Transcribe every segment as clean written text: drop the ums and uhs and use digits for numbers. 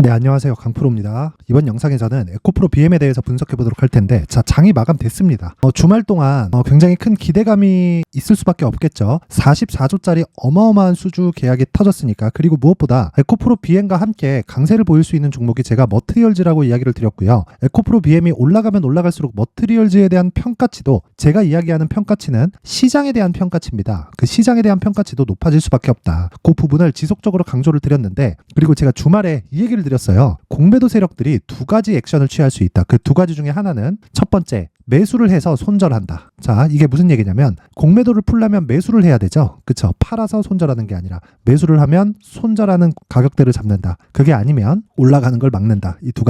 네, 안녕하세요. 강프로입니다. 이번 영상에서는 에코프로 BM에 대해서 분석해 보도록 할 텐데, 자, 장이 마감됐습니다. 주말 동안 굉장히 큰 기대감이 있을 수밖에 없겠죠. 44조짜리 어마어마한 수주 계약이 터졌으니까. 그리고 무엇보다 에코프로 BM과 함께 강세를 보일 수 있는 종목이 제가 머트리얼즈라고 이야기를 드렸고요. 에코프로 BM이 올라가면 올라갈수록 머트리얼즈에 대한 평가치도, 제가 이야기하는 평가치는 시장에 대한 평가치입니다. 그 시장에 대한 평가치도 높아질 수밖에 없다. 그 부분을 지속적으로 강조를 드렸는데, 그리고 제가 주말에 이 얘기를 드렸어요. 공매도 세력들이 두 가지 액션을 취할 수 있다. 그 두 가지 중에 하나는 첫 번째, 매수를 해서 손절한다. 자, 이게 무슨 얘기냐면 공매도를 풀려면 매수를 해야 되죠. 그쵸? 팔아서 손절하는 게 아니라 매수를 하면 손절하는 가격대를 잡는다. 그게 아니면 올라가는 걸 막는다. 이 두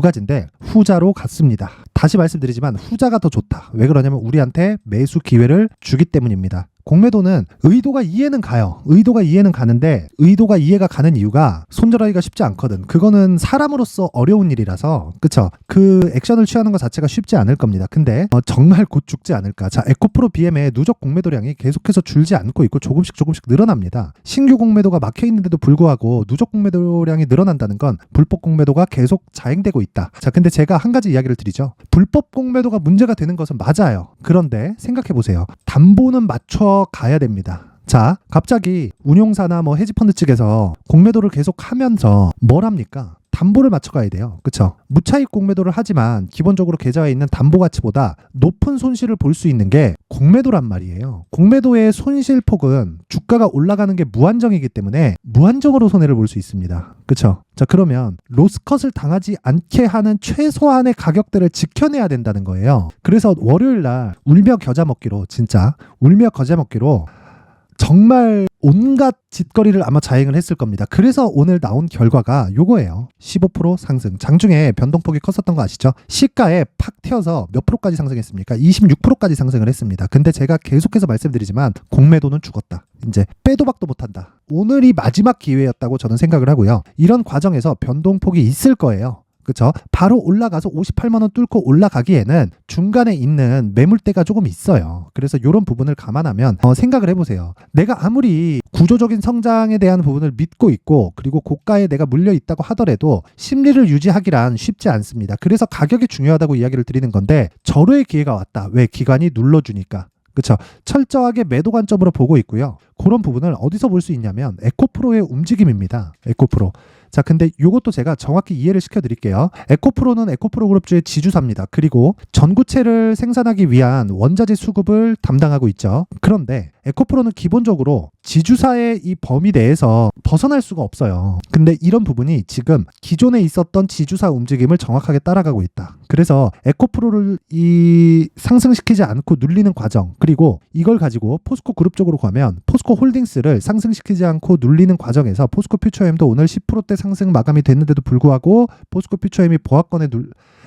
가지인데 후자로 갔습니다. 다시 말씀드리지만 후자가 더 좋다. 왜 그러냐면 우리한테 매수 기회를 주기 때문입니다. 공매도는 의도가 이해는 가요. 의도가 이해는 가는데 의도가 이해가 가는 이유가 손절하기가 쉽지 않거든. 그거는 사람으로서 어려운 일이라서, 그쵸? 그 액션을 취하는 것 자체가 쉽지 않을 겁니다. 근데 정말 곧 죽지 않을까. 자, 에코프로 BM의 누적 공매도량이 계속해서 줄지 않고 있고 조금씩 늘어납니다. 신규 공매도가 막혀 있는데도 불구하고 누적 공매도량이 늘어난다는 건 불법 공매도가 계속 자행되고 있다. 자, 근데 제가 한 가지 이야기를 드리죠. 불법 공매도가 문제가 되는 것은 맞아요. 그런데 생각해 보세요. 담보는 맞춰 가야 됩니다. 자, 갑자기 운용사나 헤지펀드 측에서 공매도를 계속 하면서 뭘 합니까? 담보를 맞춰가야 돼요. 그쵸? 무차익 공매도를 하지만 기본적으로 계좌에 있는 담보 가치보다 높은 손실을 볼 수 있는 게 공매도란 말이에요. 공매도의 손실폭은 주가가 올라가는 게 무한정이기 때문에 무한정으로 손해를 볼 수 있습니다. 그쵸? 자, 그러면 로스컷을 당하지 않게 하는 최소한의 가격대를 지켜내야 된다는 거예요. 그래서 월요일날 울며 겨자 먹기로, 진짜 울며 겨자 먹기로 정말 온갖 짓거리를 아마 자행을 했을 겁니다. 그래서 오늘 나온 결과가 요거예요. 15% 상승. 장중에 변동폭이 컸었던 거 아시죠? 시가에 팍 튀어서 몇 프로까지 상승했습니까? 26%까지 상승을 했습니다. 근데 제가 계속해서 말씀드리지만 공매도는 죽었다. 이제 빼도 박도 못한다. 오늘이 마지막 기회였다고 저는 생각을 하고요. 이런 과정에서 변동폭이 있을 거예요. 그쵸? 바로 올라가서 58만원 뚫고 올라가기에는 중간에 있는 매물대가 조금 있어요. 그래서 이런 부분을 감안하면 생각을 해보세요. 내가 아무리 구조적인 성장에 대한 부분을 믿고 있고 그리고 고가에 내가 물려 있다고 하더라도 심리를 유지하기란 쉽지 않습니다. 그래서 가격이 중요하다고 이야기를 드리는 건데 절호의 기회가 왔다. 왜? 기관이 눌러주니까. 그쵸? 철저하게 매도 관점으로 보고 있고요. 그런 부분을 어디서 볼 수 있냐면 에코프로의 움직임입니다. 에코프로. 자, 근데 이것도 제가 정확히 이해를 시켜드릴게요. 에코프로는 에코프로 그룹주의 지주사입니다. 그리고 전구체를 생산하기 위한 원자재 수급을 담당하고 있죠. 그런데 에코프로는 기본적으로 지주사의 이 범위 내에서 벗어날 수가 없어요. 근데 이런 부분이 지금 기존에 있었던 지주사 움직임을 정확하게 따라가고 있다. 그래서 에코프로를 상승시키지 않고 눌리는 과정, 그리고 이걸 가지고 포스코 그룹 쪽으로 가면 포스코 홀딩스를 상승시키지 않고 눌리는 과정에서 포스코 퓨처엠도 오늘 10%대 상승 마감이 됐는데도 불구하고 포스코 퓨처엠이 보합권에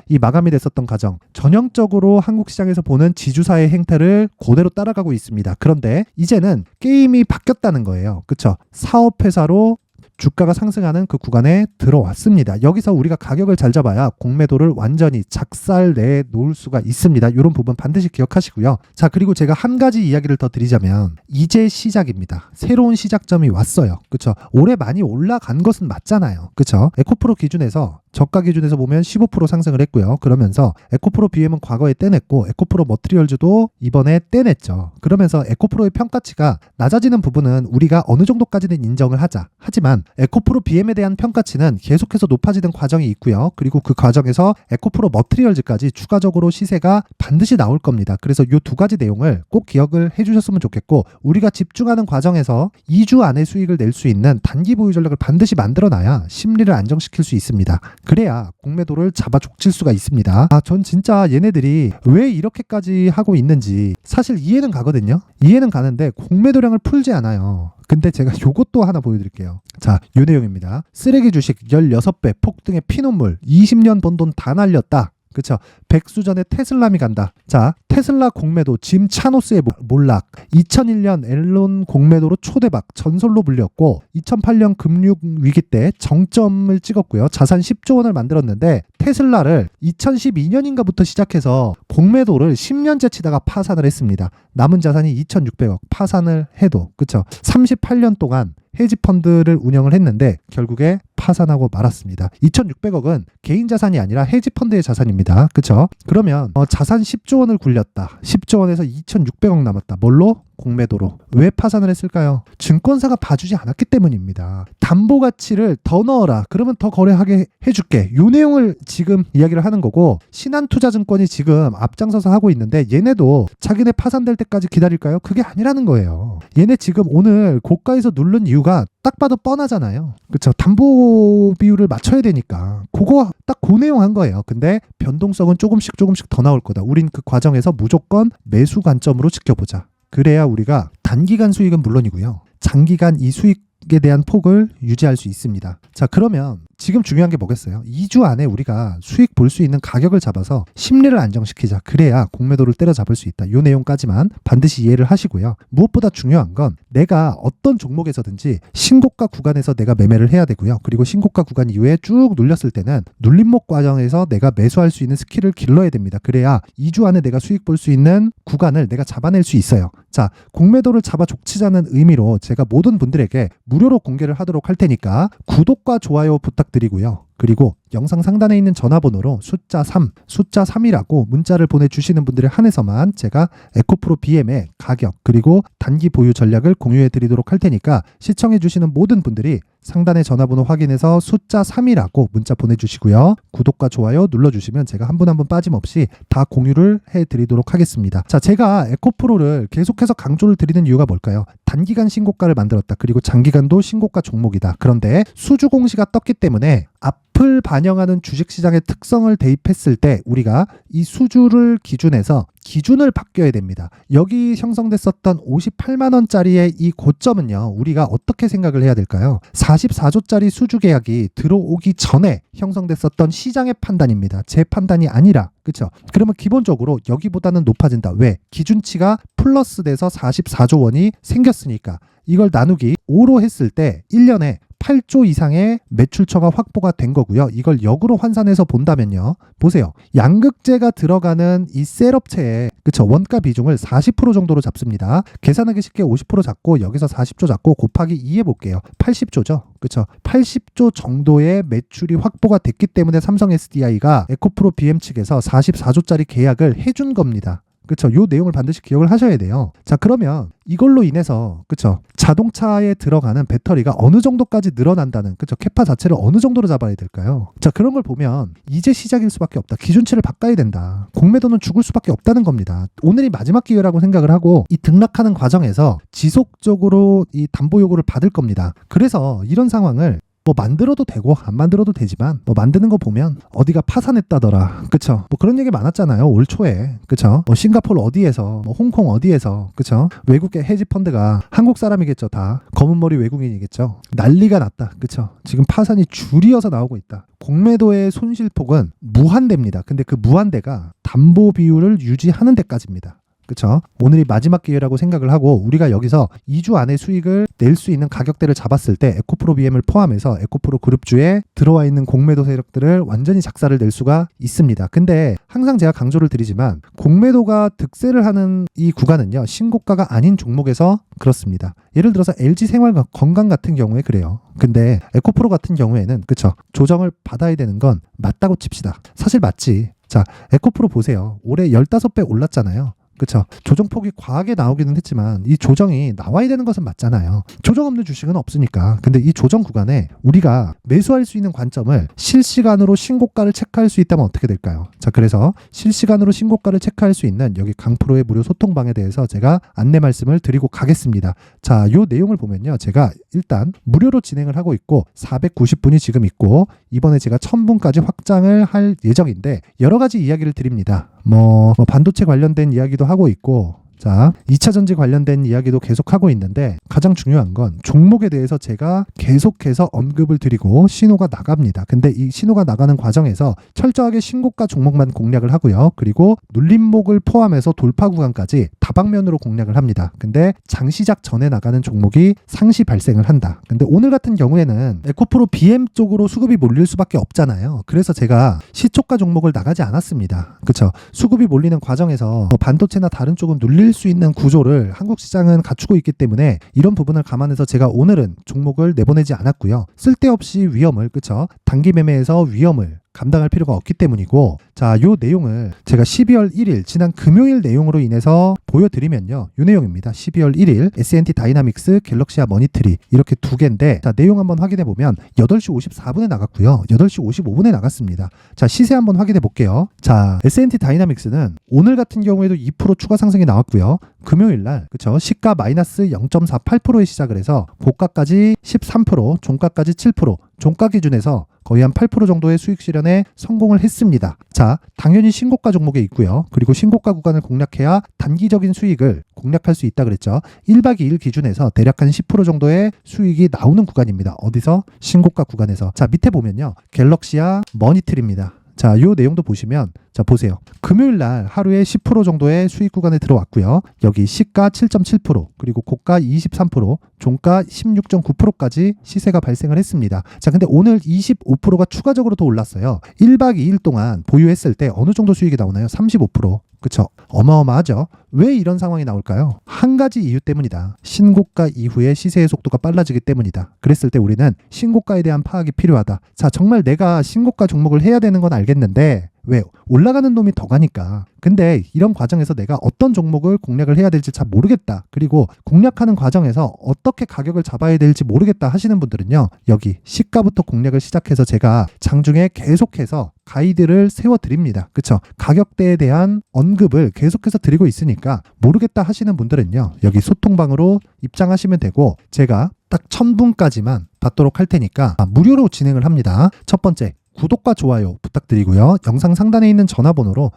이 마감이 됐었던 과정, 전형적으로 한국 시장에서 보는 지주사의 행태를 그대로 따라가고 있습니다. 그런데 이제는 게임이 바뀌었다는 거예요. 그쵸? 사업회사로 주가가 상승하는 그 구간에 들어왔습니다. 여기서 우리가 가격을 잘 잡아야 공매도를 완전히 작살내 놓을 수가 있습니다. 이런 부분 반드시 기억하시고요. 자, 그리고 제가 한 가지 이야기를 더 드리자면 이제 시작입니다. 새로운 시작점이 왔어요. 그쵸? 올해 많이 올라간 것은 맞잖아요. 그쵸? 에코프로 기준에서 저가 기준에서 보면 15% 상승을 했고요. 그러면서 에코프로 BM은 과거에 떼냈고 에코프로 머트리얼즈도 이번에 떼냈죠. 그러면서 에코프로의 평가치가 낮아지는 부분은 우리가 어느 정도까지는 인정을 하자. 하지만 에코프로 BM에 대한 평가치는 계속해서 높아지는 과정이 있고요. 그리고 그 과정에서 에코프로 머트리얼즈까지 추가적으로 시세가 반드시 나올 겁니다. 그래서 이 두 가지 내용을 꼭 기억을 해주셨으면 좋겠고, 우리가 집중하는 과정에서 2주 안에 수익을 낼 수 있는 단기 보유 전략을 반드시 만들어놔야 심리를 안정시킬 수 있습니다. 그래야 공매도를 잡아 족칠 수가 있습니다. 전 진짜 얘네들이 왜 이렇게까지 하고 있는지 사실 이해는 가거든요. 이해는 가는데 공매도량을 풀지 않아요. 근데 제가 요것도 하나 보여드릴게요. 자, 요 내용입니다. 쓰레기 주식 16배 폭등의 피눈물, 20년 번 돈 다 날렸다. 그쵸? 백수전에 테슬람이 간다. 자, 테슬라 공매도 짐 차노스의 몰락, 2001년 앨런 공매도로 초대박, 전설로 불렸고 2008년 금융위기 때 정점을 찍었고요. 자산 10조 원을 만들었는데 테슬라를 2012년인가부터 시작해서 공매도를 10년째 치다가 파산을 했습니다. 남은 자산이 2,600억, 파산을 해도. 그쵸? 38년 동안 헤지펀드를 운영을 했는데 결국에 파산하고 말았습니다. 2,600억은 개인 자산이 아니라 헤지펀드의 자산입니다. 그쵸? 그러면 자산 10조 원을 굴렸다. 10조 원에서 2,600억 남았다. 뭘로? 공매도로. 왜 파산을 했을까요? 증권사가 봐주지 않았기 때문입니다. 담보 가치를 더 넣어라. 그러면 더 거래하게 해줄게. 요 내용을 지금 이야기를 하는 거고, 신한투자증권이 지금 앞장서서 하고 있는데 얘네도 자기네 파산될 때까지 기다릴까요? 그게 아니라는 거예요. 얘네 지금 오늘 고가에서 누른 이유가 딱 봐도 뻔하잖아요. 그쵸? 담보 비율을 맞춰야 되니까 그거 딱 그 내용 한 거예요. 근데 변동성은 조금씩 더 나올 거다. 우린 그 과정에서 무조건 매수 관점으로 지켜보자. 그래야 우리가 단기간 수익은 물론이고요. 장기간 이 수익에 대한 폭을 유지할 수 있습니다. 자, 그러면 지금 중요한 게 뭐겠어요? 2주 안에 우리가 수익 볼 수 있는 가격을 잡아서 심리를 안정시키자. 그래야 공매도를 때려잡을 수 있다. 이 내용까지만 반드시 이해를 하시고요. 무엇보다 중요한 건 내가 어떤 종목에서든지 신고가 구간에서 내가 매매를 해야 되고요. 그리고 신고가 구간 이후에 쭉 눌렸을 때는 눌림목 과정에서 내가 매수할 수 있는 스킬을 길러야 됩니다. 그래야 2주 안에 내가 수익 볼 수 있는 구간을 내가 잡아낼 수 있어요. 자, 공매도를 잡아 족치자는 의미로 제가 모든 분들에게 무료로 공개를 하도록 할 테니까 구독과 좋아요 부탁드리고요. 그리고 영상 상단에 있는 전화번호로 숫자 3이라고 문자를 보내주시는 분들에 한해서만 제가 에코프로 BM의 가격 그리고 단기 보유 전략을 공유해 드리도록 할 테니까 시청해 주시는 모든 분들이 상단의 전화번호 확인해서 숫자 3이라고 문자 보내주시고요. 구독과 좋아요 눌러주시면 제가 한 분 한 분 빠짐없이 다 공유를 해드리도록 하겠습니다. 자, 제가 에코프로를 계속해서 강조를 드리는 이유가 뭘까요? 단기간 신고가를 만들었다. 그리고 장기간도 신고가 종목이다. 그런데 수주 공시가 떴기 때문에 앞을 반영하는 주식시장의 특성을 대입했을 때 우리가 이 수주를 기준해서 기준을 바뀌어야 됩니다. 여기 형성됐었던 58만 원짜리의 이 고점은요. 우리가 어떻게 생각을 해야 될까요? 44조짜리 수주 계약이 들어오기 전에 형성됐었던 시장의 판단입니다. 제 판단이 아니라. 그렇죠? 그러면 기본적으로 여기보다는 높아진다. 왜? 기준치가 플러스 돼서 44조 원이 생겼으니까. 이걸 나누기 5로 했을 때 1년에 8조 이상의 매출처가 확보가 된 거고요. 이걸 역으로 환산해서 본다면요. 보세요. 양극재가 들어가는 이 셀업체의 그쵸? 원가 비중을 40% 정도로 잡습니다. 계산하기 쉽게 50% 잡고 여기서 40조 잡고 곱하기 2 해볼게요. 80조죠. 그쵸? 80조 정도의 매출이 확보가 됐기 때문에 삼성 SDI가 에코프로 BM 측에서 44조짜리 계약을 해준 겁니다. 그쵸? 요 내용을 반드시 기억을 하셔야 돼요. 자, 그러면 이걸로 인해서 그쵸? 자동차에 들어가는 배터리가 어느 정도까지 늘어난다는 그쵸? 캐파 자체를 어느 정도로 잡아야 될까요? 자, 그런 걸 보면 이제 시작일 수밖에 없다. 기준치를 바꿔야 된다. 공매도는 죽을 수밖에 없다는 겁니다. 오늘이 마지막 기회라고 생각을 하고 이 등락하는 과정에서 지속적으로 이 담보 요구를 받을 겁니다. 그래서 이런 상황을 뭐 만들어도 되고 안 만들어도 되지만 뭐 만드는 거 보면 어디가 파산했다더라. 그쵸? 뭐 그런 얘기 많았잖아요. 올 초에. 그쵸? 뭐 싱가포르 어디에서 뭐 홍콩 어디에서 그쵸? 외국계 헤지펀드가 한국 사람이겠죠. 다 검은 머리 외국인이겠죠. 난리가 났다. 그쵸? 지금 파산이 줄이어서 나오고 있다. 공매도의 손실폭은 무한대입니다. 근데 그 무한대가 담보 비율을 유지하는 데까지입니다. 그쵸? 오늘이 마지막 기회라고 생각을 하고 우리가 여기서 2주 안에 수익을 낼 수 있는 가격대를 잡았을 때 에코프로 BM을 포함해서 에코프로 그룹주에 들어와 있는 공매도 세력들을 완전히 작사를 낼 수가 있습니다. 근데 항상 제가 강조를 드리지만 공매도가 득세를 하는 이 구간은요. 신고가가 아닌 종목에서 그렇습니다. 예를 들어서 LG생활건강 같은 경우에 그래요. 근데 에코프로 같은 경우에는 그쵸? 조정을 받아야 되는 건 맞다고 칩시다. 사실 맞지. 자, 에코프로 보세요. 올해 15배 올랐잖아요. 그쵸? 조정폭이 과하게 나오기는 했지만 이 조정이 나와야 되는 것은 맞잖아요. 조정 없는 주식은 없으니까. 근데 이 조정 구간에 우리가 매수할 수 있는 관점을 실시간으로 신고가를 체크할 수 있다면 어떻게 될까요? 자, 그래서 실시간으로 신고가를 체크할 수 있는 여기 강프로의 무료 소통방에 대해서 제가 안내 말씀을 드리고 가겠습니다. 자, 요 내용을 보면요. 제가 일단 무료로 진행을 하고 있고 490분이 지금 있고 이번에 제가 1000분까지 확장을 할 예정인데 여러 가지 이야기를 드립니다. 뭐 반도체 관련된 이야기도 하고 있고 자, 2차 전지 관련된 이야기도 계속 하고 있는데 가장 중요한 건 종목에 대해서 제가 계속해서 언급을 드리고 신호가 나갑니다. 근데 이 신호가 나가는 과정에서 철저하게 신고가 종목만 공략을 하고요. 그리고 눌림목을 포함해서 돌파 구간까지 다방면으로 공략을 합니다. 근데 장 시작 전에 나가는 종목이 상시 발생을 한다. 근데 오늘 같은 경우에는 에코프로 BM 쪽으로 수급이 몰릴 수밖에 없잖아요. 그래서 제가 시초가 종목을 나가지 않았습니다. 그렇죠? 수급이 몰리는 과정에서 반도체나 다른 쪽은 눌릴 수 있는 구조를 한국 시장은 갖추고 있기 때문에 이런 부분을 감안해서 제가 오늘은 종목을 내보내지 않았고요. 쓸데없이 위험을, 그렇죠? 단기 매매에서 위험을 감당할 필요가 없기 때문이고, 자, 요 내용을 제가 12월 1일 지난 금요일 내용으로 인해서 보여드리면요, 요 내용입니다. 12월 1일 S&T 다이나믹스, 갤럭시아 머니트리 이렇게 두 개인데, 자, 내용 한번 확인해 보면 8시 54분에 나갔고요, 8시 55분에 나갔습니다. 자, 시세 한번 확인해 볼게요. 자, S&T 다이나믹스는 오늘 같은 경우에도 2% 추가 상승이 나왔고요. 금요일날, 그쵸, 시가 마이너스 0.48%에 시작을 해서 고가까지 13%, 종가까지 7%, 종가 기준에서 거의 한 8% 정도의 수익 실현에 성공을 했습니다. 자, 당연히 신고가 종목에 있고요. 그리고 신고가 구간을 공략해야 단기적인 수익을 공략할 수 있다 그랬죠. 1박 2일 기준에서 대략 한 10% 정도의 수익이 나오는 구간입니다. 어디서? 신고가 구간에서. 자, 밑에 보면요, 갤럭시아 머니트리입니다. 자, 요 내용도 보시면, 자, 보세요. 금요일 날 하루에 10% 정도의 수익 구간에 들어왔고요. 여기 시가 7.7%, 그리고 고가 23%, 종가 16.9%까지 시세가 발생을 했습니다. 자, 근데 오늘 25%가 추가적으로 더 올랐어요. 1박 2일 동안 보유했을 때 어느 정도 수익이 나오나요? 35%. 그쵸? 어마어마하죠? 왜 이런 상황이 나올까요? 한 가지 이유 때문이다. 신고가 이후에 시세의 속도가 빨라지기 때문이다. 그랬을 때 우리는 신고가에 대한 파악이 필요하다. 자, 정말 내가 신고가 종목을 해야 되는 건 알겠는데, 왜? 올라가는 놈이 더 가니까. 근데 이런 과정에서 내가 어떤 종목을 공략을 해야 될지 잘 모르겠다. 그리고 공략하는 과정에서 어떻게 가격을 잡아야 될지 모르겠다 하시는 분들은요, 여기 시가부터 공략을 시작해서 제가 장중에 계속해서 가이드를 세워드립니다. 그쵸? 가격대에 대한 언급을 계속해서 드리고 있으니까 모르겠다 하시는 분들은요, 여기 소통방으로 입장하시면 되고, 제가 딱 1000분까지만 받도록 할 테니까 무료로 진행을 합니다. 첫 번째, 구독과 좋아요 부탁드리고요. 영상 상단에 있는 전화번호로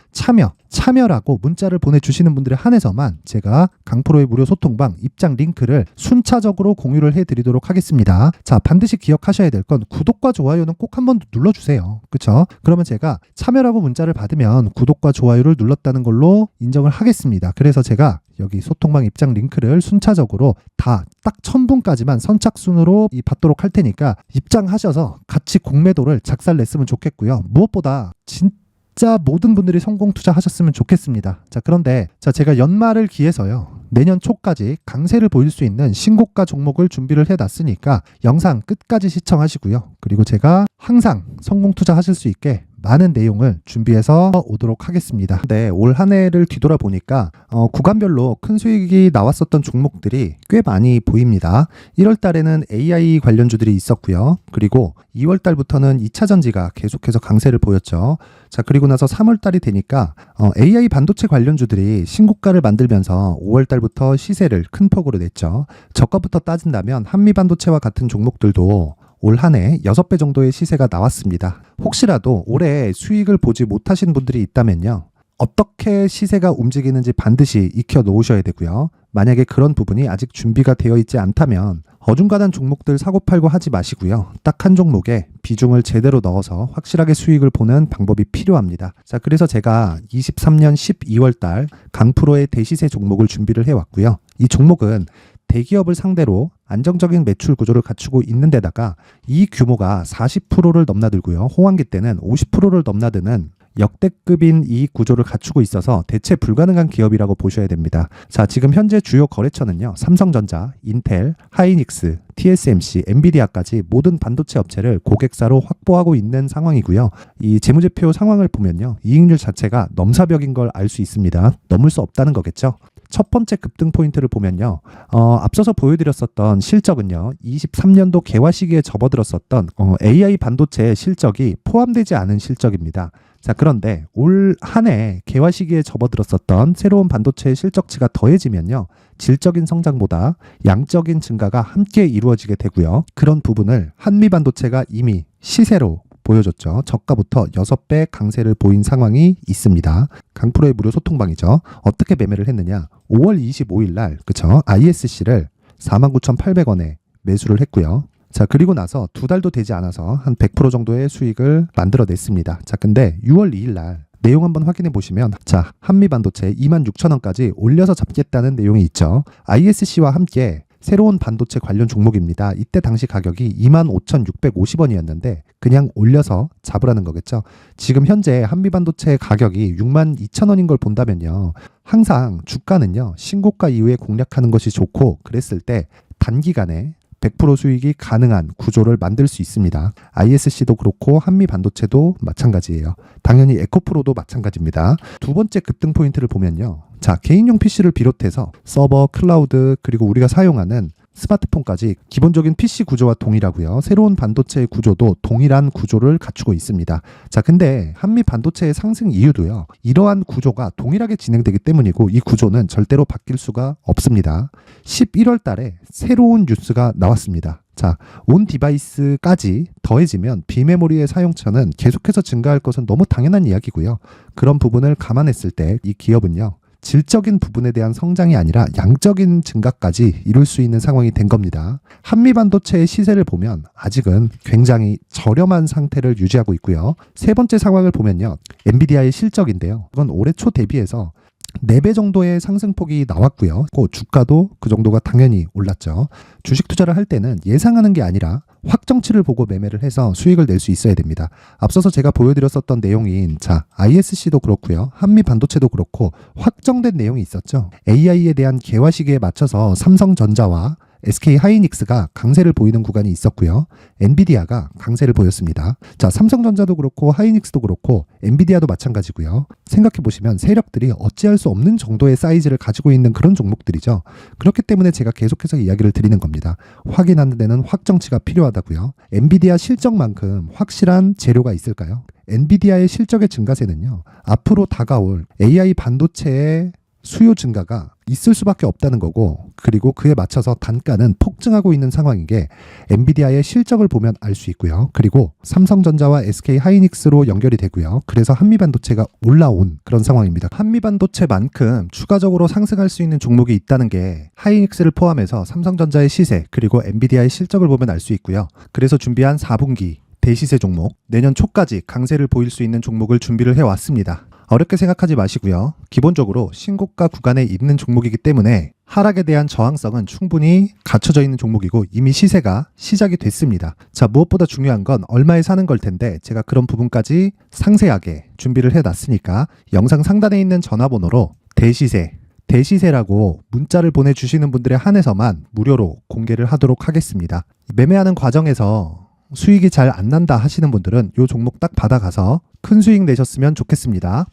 참여라고 문자를 보내주시는 분들에 한해서만 제가 강프로의 무료 소통방 입장 링크를 순차적으로 공유를 해드리도록 하겠습니다. 자, 반드시 기억하셔야 될 건 구독과 좋아요는 꼭 한번 눌러주세요. 그쵸? 그러면 제가 참여라고 문자를 받으면 구독과 좋아요를 눌렀다는 걸로 인정을 하겠습니다. 그래서 제가 여기 소통방 입장 링크를 순차적으로 다 딱 1000분까지만 선착순으로 받도록 할 테니까 입장하셔서 같이 공매도를 작살냈으면 좋겠고요. 무엇보다 진짜 모든 분들이 성공 투자하셨으면 좋겠습니다. 자, 그런데 제가 연말을 기해서요, 내년 초까지 강세를 보일 수 있는 신고가 종목을 준비를 해놨으니까 영상 끝까지 시청하시고요. 그리고 제가 항상 성공 투자하실 수 있게 많은 내용을 준비해서 오도록 하겠습니다. 네, 올 한 해를 뒤돌아보니까 구간별로 큰 수익이 나왔었던 종목들이 꽤 많이 보입니다. 1월 달에는 AI 관련주들이 있었고요. 그리고 2월 달부터는 2차 전지가 계속해서 강세를 보였죠. 자, 그리고 나서 3월 달이 되니까 AI 반도체 관련주들이 신고가를 만들면서 5월 달부터 시세를 큰 폭으로 냈죠. 저가부터 따진다면 한미반도체와 같은 종목들도 올 한 해 6배 정도의 시세가 나왔습니다. 혹시라도 올해 수익을 보지 못하신 분들이 있다면요, 어떻게 시세가 움직이는지 반드시 익혀 놓으셔야 되고요. 만약에 그런 부분이 아직 준비가 되어 있지 않다면 어중간한 종목들 사고팔고 하지 마시고요. 딱 한 종목에 비중을 제대로 넣어서 확실하게 수익을 보는 방법이 필요합니다. 자, 그래서 제가 23년 12월 달 강프로의 대시세 종목을 준비를 해왔고요. 이 종목은 대기업을 상대로 안정적인 매출 구조를 갖추고 있는 데다가 이 규모가 40%를 넘나들고요. 호황기 때는 50%를 넘나드는 역대급인 이익 구조를 갖추고 있어서 대체 불가능한 기업이라고 보셔야 됩니다. 자, 지금 현재 주요 거래처는요, 삼성전자, 인텔, 하이닉스, TSMC, 엔비디아까지 모든 반도체 업체를 고객사로 확보하고 있는 상황이고요. 이 재무제표 상황을 보면요, 이익률 자체가 넘사벽인 걸 알 수 있습니다. 넘을 수 없다는 거겠죠. 첫 번째 급등 포인트를 보면요, 앞서서 보여드렸었던 실적은요, 23년도 개화 시기에 접어들었었던 AI 반도체의 실적이 포함되지 않은 실적입니다. 자, 그런데 올 한 해 개화 시기에 접어들었었던 새로운 반도체의 실적치가 더해지면요, 질적인 성장보다 양적인 증가가 함께 이루어지게 되고요. 그런 부분을 한미반도체가 이미 시세로 보여줬죠. 저가부터 6배 강세를 보인 상황이 있습니다. 강프로의 무료 소통방이죠. 어떻게 매매를 했느냐? 5월 25일 날, 그쵸? ISC를 49,800원에 매수를 했고요. 자, 그리고 나서 2달도 되지 않아서 한 100% 정도의 수익을 만들어냈습니다. 자, 근데 6월 2일 날 내용 한번 확인해 보시면 자, 한미반도체 26,000원까지 올려서 잡겠다는 내용이 있죠. ISC와 함께 새로운 반도체 관련 종목입니다. 이때 당시 가격이 25,650원이었는데 그냥 올려서 잡으라는 거겠죠. 지금 현재 한미반도체 가격이 62,000원인 걸 본다면요. 항상 주가는요. 신고가 이후에 공략하는 것이 좋고 그랬을 때 단기간에 100% 수익이 가능한 구조를 만들 수 있습니다. ISC도 그렇고 한미반도체도 마찬가지예요. 당연히 에코프로도 마찬가지입니다. 두 번째 급등 포인트를 보면요. 자, 개인용 PC를 비롯해서 서버, 클라우드, 그리고 우리가 사용하는 스마트폰까지 기본적인 PC 구조와 동일하고요. 새로운 반도체의 구조도 동일한 구조를 갖추고 있습니다. 자, 근데 한미 반도체의 상승 이유도요. 이러한 구조가 동일하게 진행되기 때문이고 이 구조는 절대로 바뀔 수가 없습니다. 11월 달에 새로운 뉴스가 나왔습니다. 자, 온 디바이스까지 더해지면 비메모리의 사용처는 계속해서 증가할 것은 너무 당연한 이야기고요. 그런 부분을 감안했을 때 이 기업은요. 질적인 부분에 대한 성장이 아니라 양적인 증가까지 이룰 수 있는 상황이 된 겁니다. 한미반도체의 시세를 보면 아직은 굉장히 저렴한 상태를 유지하고 있고요. 세 번째 상황을 보면요. 엔비디아의 실적인데요. 이건 올해 초 대비해서 4배 정도의 상승폭이 나왔고요. 주가도 그 정도가 당연히 올랐죠. 주식 투자를 할 때는 예상하는 게 아니라 확정치를 보고 매매를 해서 수익을 낼 수 있어야 됩니다. 앞서서 제가 보여드렸었던 내용인 자, ISC도 그렇고요. 한미 반도체도 그렇고 확정된 내용이 있었죠. AI에 대한 개화 시기에 맞춰서 삼성전자와 SK 하이닉스가 강세를 보이는 구간이 있었고요. 엔비디아가 강세를 보였습니다. 자, 삼성전자도 그렇고 하이닉스도 그렇고 엔비디아도 마찬가지고요. 생각해 보시면 세력들이 어찌할 수 없는 정도의 사이즈를 가지고 있는 그런 종목들이죠. 그렇기 때문에 제가 계속해서 이야기를 드리는 겁니다. 확인하는 데는 확정치가 필요하다고요. 엔비디아 실적만큼 확실한 재료가 있을까요? 엔비디아의 실적의 증가세는요. 앞으로 다가올 AI 반도체의 수요 증가가 있을 수밖에 없다는 거고 그리고 그에 맞춰서 단가는 폭증하고 있는 상황인 게 엔비디아의 실적을 보면 알 수 있고요. 그리고 삼성전자와 SK 하이닉스로 연결이 되고요. 그래서 한미반도체가 올라온 그런 상황입니다. 한미반도체만큼 추가적으로 상승할 수 있는 종목이 있다는 게 하이닉스를 포함해서 삼성전자의 시세 그리고 엔비디아의 실적을 보면 알 수 있고요. 그래서 준비한 4분기 대시세 종목, 내년 초까지 강세를 보일 수 있는 종목을 준비를 해왔습니다. 어렵게 생각하지 마시고요. 기본적으로 신고가 구간에 있는 종목이기 때문에 하락에 대한 저항성은 충분히 갖춰져 있는 종목이고 이미 시세가 시작이 됐습니다. 자, 무엇보다 중요한 건 얼마에 사는 걸 텐데 제가 그런 부분까지 상세하게 준비를 해놨으니까 영상 상단에 있는 전화번호로 대시세라고 문자를 보내주시는 분들에 한해서만 무료로 공개를 하도록 하겠습니다. 매매하는 과정에서 수익이 잘 안 난다 하시는 분들은 이 종목 딱 받아가서 큰 수익 내셨으면 좋겠습니다.